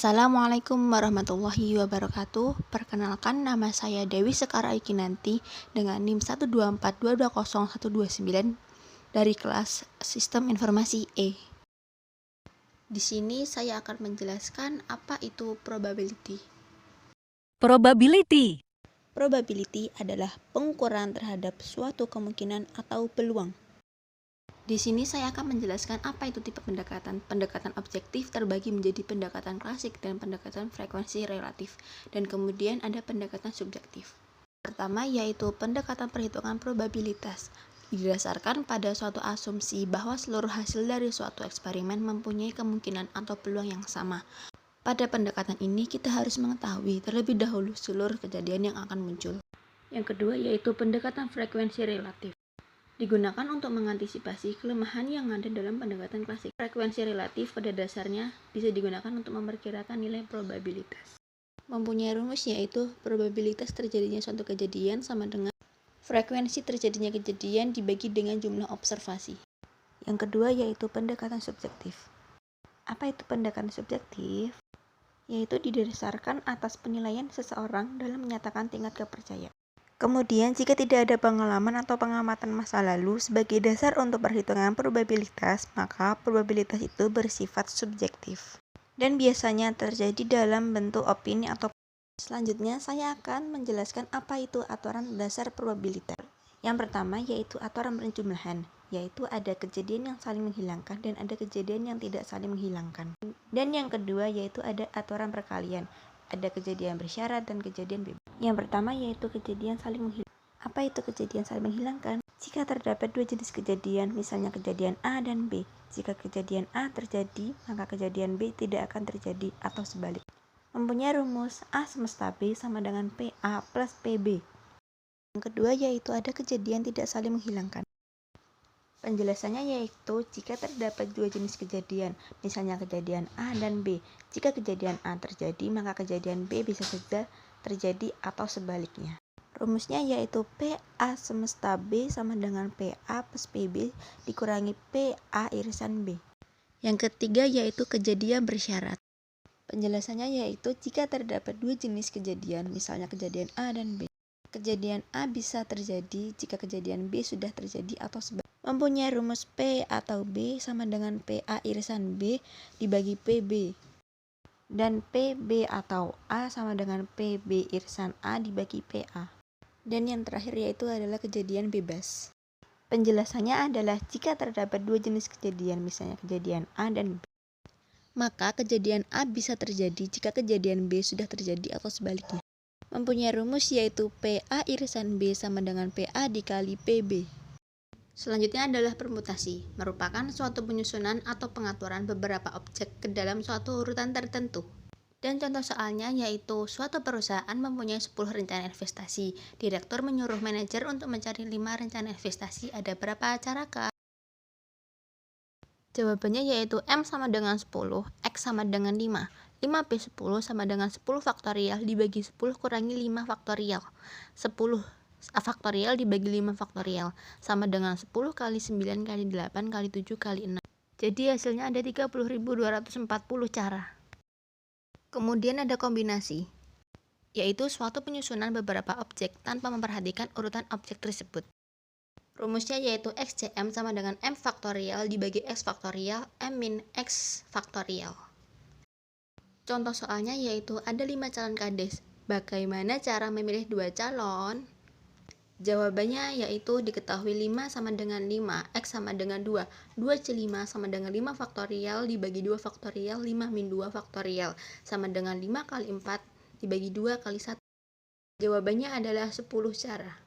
Assalamualaikum warahmatullahi wabarakatuh. Perkenalkan, nama saya Dewi Sekara Ikinanti dengan NIM 124220129 dari kelas Sistem Informasi E. Di sini saya akan menjelaskan apa itu probability. Probability adalah pengukuran terhadap suatu kemungkinan atau peluang. Di sini saya akan menjelaskan apa itu tipe pendekatan. Pendekatan objektif terbagi menjadi pendekatan klasik dan pendekatan frekuensi relatif. Dan kemudian ada pendekatan subjektif. Pertama yaitu pendekatan perhitungan probabilitas. Didasarkan pada suatu asumsi bahwa seluruh hasil dari suatu eksperimen mempunyai kemungkinan atau peluang yang sama. Pada pendekatan ini kita harus mengetahui terlebih dahulu seluruh kejadian yang akan muncul. Yang kedua yaitu pendekatan frekuensi relatif. Digunakan untuk mengantisipasi kelemahan yang ada dalam pendekatan klasik. Frekuensi relatif pada dasarnya bisa digunakan untuk memperkirakan nilai probabilitas. Mempunyai rumus yaitu probabilitas terjadinya suatu kejadian sama dengan frekuensi terjadinya kejadian dibagi dengan jumlah observasi. Yang kedua yaitu pendekatan subjektif. Apa itu pendekatan subjektif? Yaitu didasarkan atas penilaian seseorang dalam menyatakan tingkat kepercayaan. Kemudian, jika tidak ada pengalaman atau pengamatan masa lalu sebagai dasar untuk perhitungan probabilitas, maka probabilitas itu bersifat subjektif dan biasanya terjadi dalam bentuk opini atau. Selanjutnya, saya akan menjelaskan apa itu aturan dasar probabilitas. Yang pertama yaitu aturan penjumlahan, yaitu ada kejadian yang saling menghilangkan dan ada kejadian yang tidak saling menghilangkan. Dan yang kedua yaitu ada aturan perkalian, ada kejadian bersyarat dan kejadian bebas. Yang pertama yaitu kejadian saling menghilangkan. Apa itu kejadian saling menghilangkan? Jika terdapat dua jenis kejadian, misalnya kejadian A dan B. Jika kejadian A terjadi, maka kejadian B tidak akan terjadi atau sebaliknya. Mempunyai rumus A semesta B sama dengan PA plus PB. Yang kedua yaitu ada kejadian tidak saling menghilangkan. Penjelasannya yaitu jika terdapat dua jenis kejadian, misalnya kejadian A dan B. Jika kejadian A terjadi, maka kejadian B bisa saja terjadi atau sebaliknya. Rumusnya yaitu PA semesta B sama dengan PA plus PB dikurangi PA irisan B. Yang ketiga yaitu kejadian bersyarat. Penjelasannya yaitu jika terdapat dua jenis kejadian, misalnya kejadian A dan B. Kejadian A bisa terjadi jika kejadian B sudah terjadi atau sebaliknya. Mempunyai rumus P atau B sama dengan PA irisan B dibagi PB. Dan PB atau A sama dengan PB irisan A dibagi PA. Dan yang terakhir yaitu adalah kejadian bebas. Penjelasannya adalah jika terdapat dua jenis kejadian, misalnya kejadian A dan B, maka kejadian A bisa terjadi jika kejadian B sudah terjadi atau sebaliknya. Mempunyai rumus yaitu PA irisan B sama dengan PA dikali PB. Selanjutnya adalah permutasi, merupakan suatu penyusunan atau pengaturan beberapa objek ke dalam suatu urutan tertentu. Dan contoh soalnya yaitu suatu perusahaan mempunyai 10 rencana investasi. Direktur menyuruh manajer untuk mencari 5 rencana investasi. Ada berapa cara kah? Jawabannya yaitu M sama dengan 10, X sama dengan 5. 5p10 sama dengan 10 faktorial dibagi 10 kurangi 5 faktorial. 10 faktorial dibagi 5 faktorial sama dengan 10 kali 9 kali 8 kali 7 kali 6. Jadi hasilnya ada 30.240 cara. Kemudian ada kombinasi, yaitu suatu penyusunan beberapa objek tanpa memperhatikan urutan objek tersebut. Rumusnya yaitu XCM sama dengan M faktorial dibagi X faktorial M min X faktorial. Contoh soalnya yaitu ada 5 calon kades. Bagaimana cara memilih 2 calon? Jawabannya yaitu diketahui 5 sama dengan 5, X sama dengan 2. 2C5 sama dengan 5 faktorial dibagi 2 faktorial, 5 min 2 faktorial. Sama dengan 5 kali 4 dibagi 2 kali 1. Jawabannya adalah 10 cara.